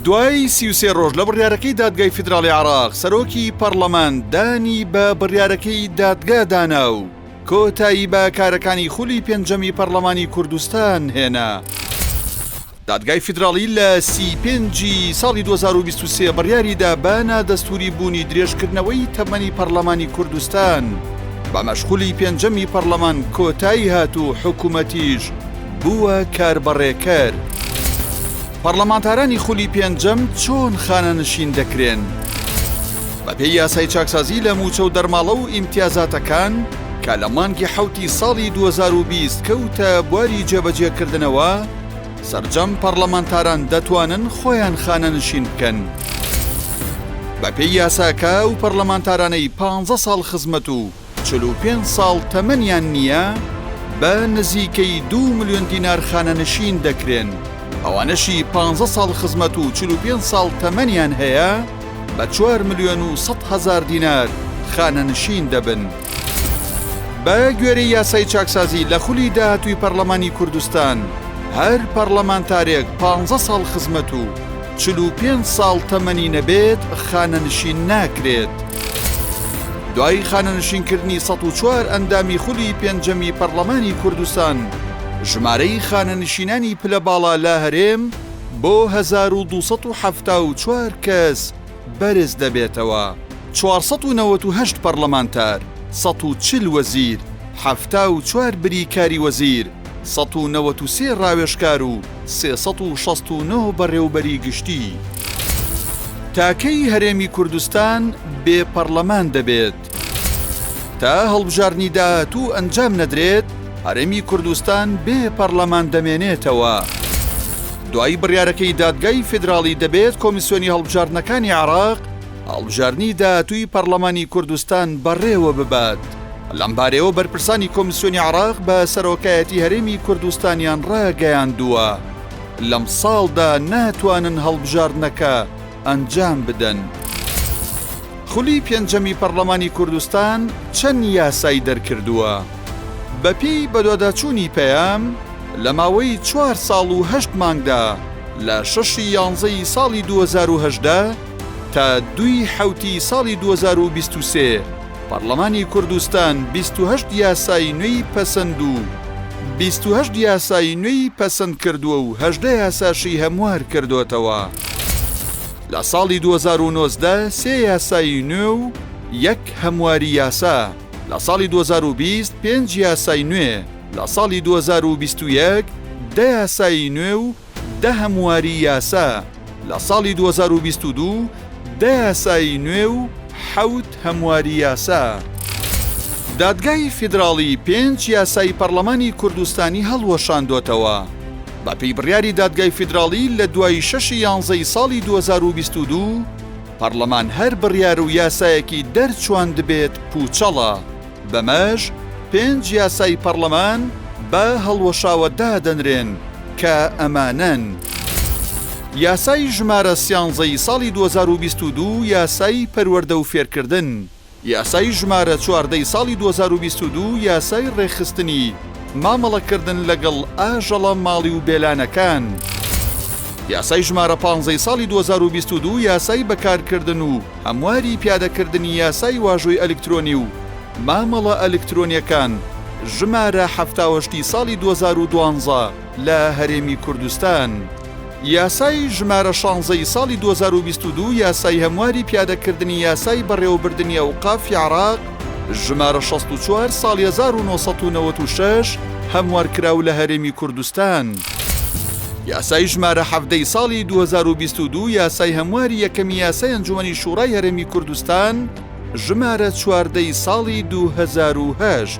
دوای 33 ڕۆژ لە بڕیارەکەی دادگای فیدراڵی عێراق سەرۆکی پەرلەمان دانی بە بڕیارەکەی دادگا دانا و کۆتایی بە کارەکانی خولی پێنجەمی پەرلەمانی کوردستان هێنا. دادگای فیدراڵی لە 35 ساڵی 2023 بڕیاریدا بە نادەستوری بوونی درێژکردنەوەی تەمەنی پەرلەمانی کوردستان بە مەشغولی پێنجەمی پەرلەمان کۆتایی هات و حکوومەتیش بووە کاربەڕێکەر. پەرلەمانتارانی خولی پێنجەم چۆن خانەنشین دەکرێن؟ بەپێی یاسای چاکسازی لە موچە و دەرماڵە و ئیمتیازاتەکان کە لە مانگی حوتی ساڵی 2020 کەوتە بواری جێبەجێکردنەوە، سەرجەم پەرلەمانتاران دەتوانن خۆیان خانەنشین بکەن. بەپێی یاساکە و پەرلەمانتارانەی 15 ساڵ خزمەت و 45 ساڵ تەمەنیان نییە بە نزیکەی 2 ملیۆن دینار خانەنشین دەکرێن. ئەوانەشی 15 ساڵ خزمەت و 45 ساڵ تەمەنیان هەیە بە 4 ملیۆن و 100 هەزار دینار خانەنشین دەبن. بە گوێرەی یاسای چاکسازی لە خولی داهاتووی پەرلەمانی کوردستان هەر پەرلەمانتارێک 15 ساڵ خزمەت و 45 ساڵ تەمەنی نەبێت خانەنشین ناکرێت. دوای خانەنشینکردنی 104 ئەندامی خولی پێنجەمی پەرلەمانی کوردستان، ژمارەی خانەنشینانی پلە باڵا لە هەرێم بۆ 1274 کەس بەرز دەبێتەوە. 498 پەرلەمانتار، 140 وەزیر، 74 بریکاری وەزیر، 193 ڕاوێژکار و 369 بەڕێوەبەری گشتی. تاکەی هەرێمی کوردستان بێ پەرلەمان دەبێت. تا هەڵبژارنی داهاتوو ئەنجام نەدرێت، هەرێمی کوردستان بێ پەرلەمان دەمێنێتەوە. دوای بڕیارەکەی دادگای فیدراڵی دەبێت کۆمیسیۆنی هەڵبژاردنەکانی عێراق هەڵبژاردنی داهاتووی پەرلەمانی کوردستان بەڕێوە ببات. لەمبارەوە بەرپرسانی کۆمیسیۆنی عێراق بە سەرۆکایەتی هەرێمی کوردستانیان ڕاگەیاندووە لەم ساڵدا ناتوانن هەڵبژاردنەکە ئەنجام بدەن. خولی پێنجەمی پەرلەمانی کوردستان چەند یاسای دەرکردووە. بەپێی بەدواداچوونی پەیام لە ماوەی 4 ساڵ و 8 مانگدا لە 6 یانزەی ساڵی 2018 تا 2 حوتی ساڵی 2023 پەرلەمانی کوردستان 28 یاسای نوێی پەسەند و 28 یاسای نوێی پەسەند کردووە و 18 یاساشی هەموار کردوێتەوە. لە ساڵی 2019 3 یاسای نوێ و 1 هەمواری یاسا. لە ساڵی 2020 5 یاسای نوێ. لە ساڵی 2021 10 یاسای نوێ و 10 هەمواری یاسا. لە ساڵی 2022 10 یاسای نوێ و 7 هەمواری یاسا. دادگای فیدراڵی 5 یاسای پەرلەمانی کوردستانی هەڵوەشاندوێتەوە. بەپێی بڕیاری دادگای فیدراڵی لە دوای 6 یانزەی ساڵی 2022 پەرلەمان هەر بڕیار و یاسایەکی دەرچوان دەبێت پوچەڵە. بەمەش 5 یاسای پەرلەمان بە هەڵوەشاوە دادەنرێن کە ئەمانەن: یاسای ژمارە 13 ساڵی 2022 یاسای پەروەردە و فێرکردن، یاسای ژمارە 14 ساڵی 2022 یاسای ڕێخستنی مامەڵەکردن لەگەڵ ئاژەڵە ماڵی و بێلانەکان، یاسای ژمارە 15 ساڵی 2022 یاسای بەکارکردن و هەمواری پیادەکردنی یاسای واژۆی ئەلکترۆنی و مامەڵە ئەلکترۆنیەکان ژمارە 78 ساڵی 2012 لە هەرێمی کوردستان، یاسای ژمارە 16 ساڵی 2022 یاسای هەمواری پیادەکردنی یاسای بەڕێوەبردننی ئەوقافی عێراق ژمارە 64 ساڵی 1996 هەموارکراو لە هەرێمی کوردستان، یاسای ژمارە 17 ساڵی 2022 یاسای هەمواری یەکەمی یاسای ئەنجومەنی شوڕای هەرێمی کوردستان ژمارە 14 ساڵی 2008.